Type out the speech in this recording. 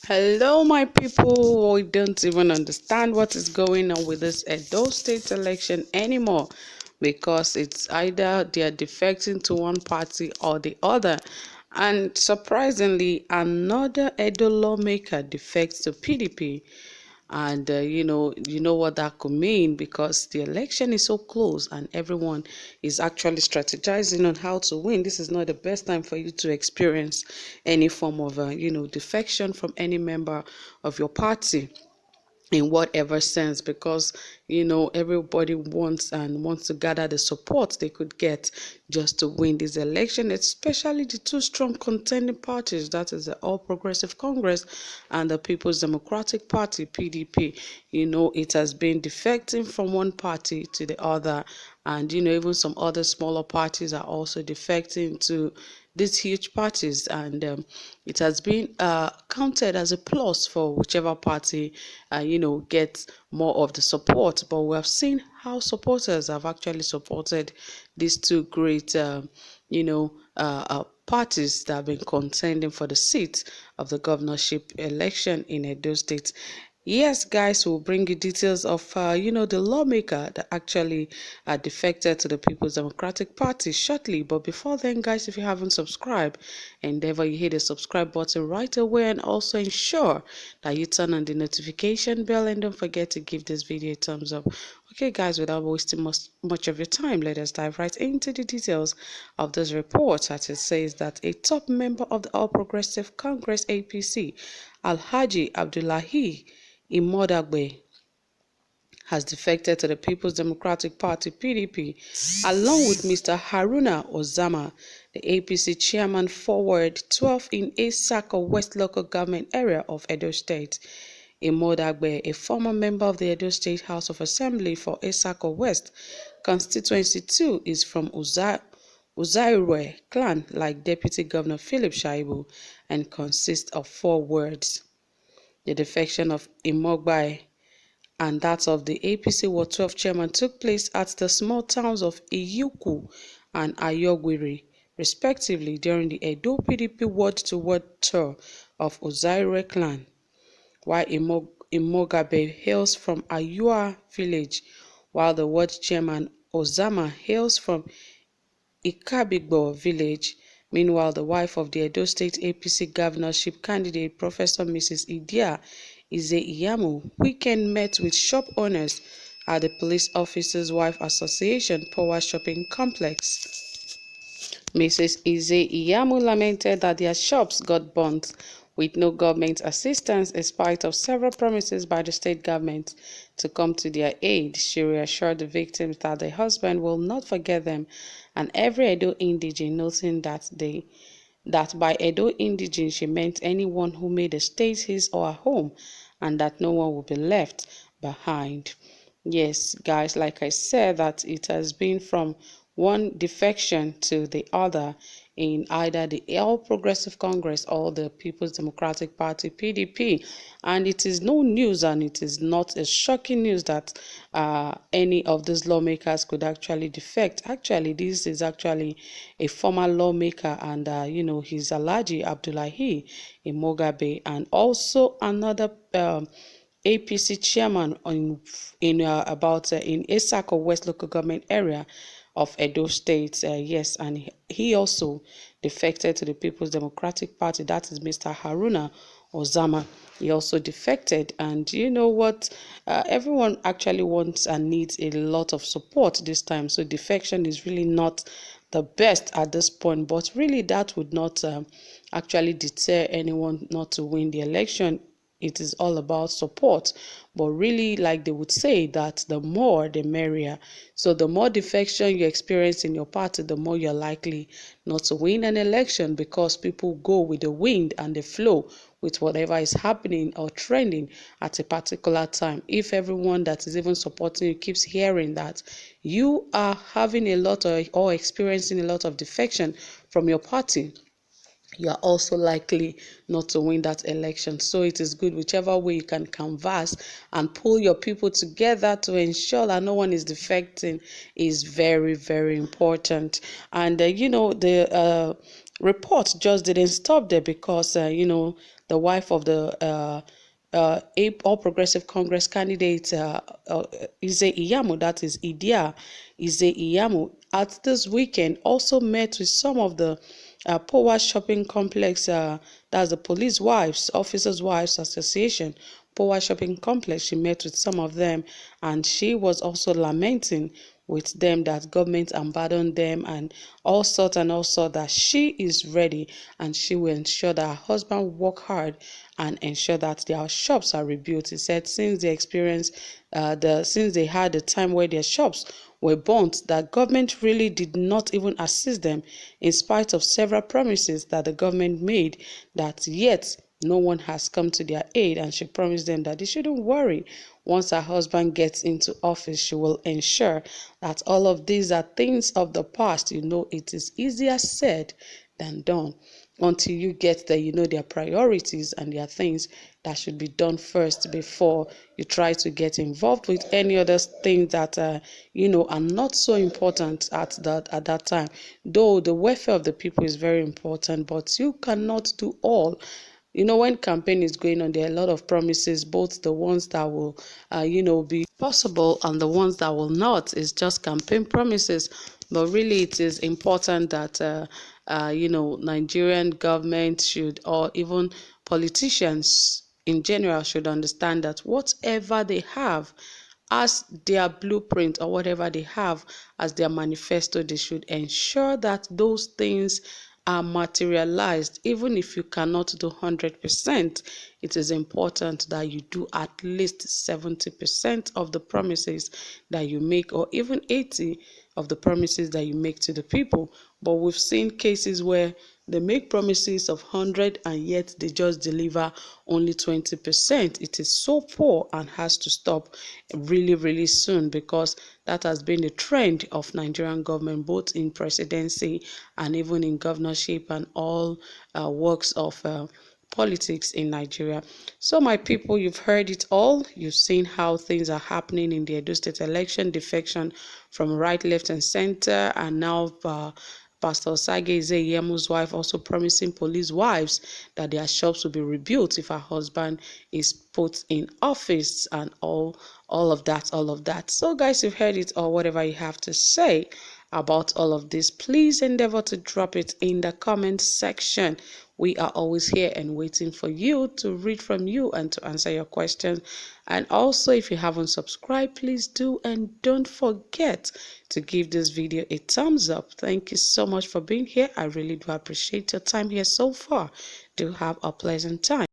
Hello, my people. We don't even understand what is going on with this Edo State election anymore because it's either they are defecting to one party or the other. And surprisingly, another Edo lawmaker defects to PDP. And you know what that could mean, because the election is so close and everyone is actually strategizing on how to win. This is not the best time for you to experience any form of defection from any member of your party in whatever sense, because everybody wants to gather the support they could get just to win this election, especially the two strong contending parties, that is the All Progressive Congress and the People's Democratic Party, PDP. It has been defecting from one party to the other, and even some other smaller parties are also defecting to these huge parties, and it has been counted as a plus for whichever party gets more of the support. But we have seen how supporters have actually supported these two great parties that have been contending for the seat of the governorship election in Edo State. Yes, guys, we'll bring you details of, the lawmaker that actually defected to the People's Democratic Party shortly. But before then, guys, if you haven't subscribed, endeavor you hit the subscribe button right away, and also ensure that you turn on the notification bell, and don't forget to give this video a thumbs up. Okay, guys, without wasting much of your time, let us dive right into the details of this report. As it says that a top member of the All Progressive Congress (APC), Alhaji Abdullahi Imodagbe, has defected to the People's Democratic Party (PDP), along with Mr. Haruna Ozama, the APC chairman for Ward 12 in Esako West local government area of Edo State. Imodagbe, a former member of the Edo State House of Assembly for Esako West Constituency 2, is from Uzairwe clan like Deputy Governor Philip Shaibu, and consists of 4 wards. The defection of Imogbai and that of the APC Ward 12 chairman took place at the small towns of Iyuku and Ayogwiri, respectively, during the Edo PDP ward-to-ward tour of Ozaire clan, while Imogabe hails from Ayua village, while the ward chairman Ozama hails from Ikabigbo village. Meanwhile, the wife of the Edo State APC governorship candidate, Professor Mrs. Iyamus, weekend met with shop owners at the Police Officers' Wife Association Power Shopping Complex. Mrs. Iyamus lamented that their shops got burnt with no government assistance in spite of several promises by the state government to come to their aid. She reassured the victims that the husband will not forget them, and every Edo indigene, noting that by Edo indigene she meant anyone who made the state his or her home, and that no one will be left behind. Yes, guys, like I said, that it has been from one defection to the other in either the All Progressive Congress or the People's Democratic Party (PDP), and it is no news, and it is not a shocking news that any of these lawmakers could actually defect. Actually, this is actually a former lawmaker, and he's Alhaji Abdullahi Imogabe, and also another APC chairman in Esako West local government area of Edo State. Yes, and he also defected to the People's Democratic Party. That is Mr. Haruna Ozama. He also defected, and you know what? Everyone actually wants and needs a lot of support this time. So defection is really not the best at this point, but really that would not actually deter anyone not to win the election. It is all about support, but really, like they would say, that the more the merrier. So the more defection you experience in your party, the more you're likely not to win an election, because people go with the wind and the flow with whatever is happening or trending at a particular time. If everyone that is even supporting you keeps hearing that you are having a lot or experiencing a lot of defection from your party, you are also likely not to win that election. So it is good whichever way you can canvass and pull your people together to ensure that no one is defecting is very, very important. And the report just didn't stop there because, the wife of the All Progressive Congress candidate, Iyamu, that is Iyamu, at this weekend also met with some of the Power Shopping Complex, that's the Police Wives, Officers Wives Association, Power Shopping Complex. She met with some of them, and she was also lamenting with them that government abandoned them and all sorts and all sorts, that she is ready and she will ensure that her husband work hard and ensure that their shops are rebuilt. He said since they experienced since they had a time where their shops were burnt, that government really did not even assist them in spite of several promises that the government made, that yet no one has come to their aid. And she promised them that they shouldn't worry. Once her husband gets into office, she will ensure that all of these are things of the past. It is easier said than done. Until you get there, their priorities and their things that should be done first before you try to get involved with any other things that are not so important at that time. Though the welfare of the people is very important, but you cannot do all. When campaign is going on, there are a lot of promises, both the ones that will, be possible and the ones that will not. It's just campaign promises. But really, it is important that, Nigerian government should, or even politicians in general, should understand that whatever they have as their blueprint or whatever they have as their manifesto, they should ensure that those things are materialized. Even if you cannot do 100%, it is important that you do at least 70% of the promises that you make, or even 80 of the promises that you make to the people. But we've seen cases where they make promises of 100 and yet they just deliver only 20%. It is so poor and has to stop really, really soon, because that has been the trend of Nigerian government, both in presidency and even in governorship and all works of politics in Nigeria. So, my people, you've heard it all. You've seen how things are happening in the Edo State election, defection from right, left, and center, and now Pastor Sage Iyamu's wife also promising police wives that their shops will be rebuilt if her husband is put in office, and all of that. So, guys, you've heard it, or whatever you have to say about all of this, please endeavor to drop it in the comment section. We are always here and waiting for you to read from you and to answer your questions. And also, if you haven't subscribed, please do, and don't forget to give this video a thumbs up. Thank you so much for being here. I really do appreciate your time here so far. Do have a pleasant time.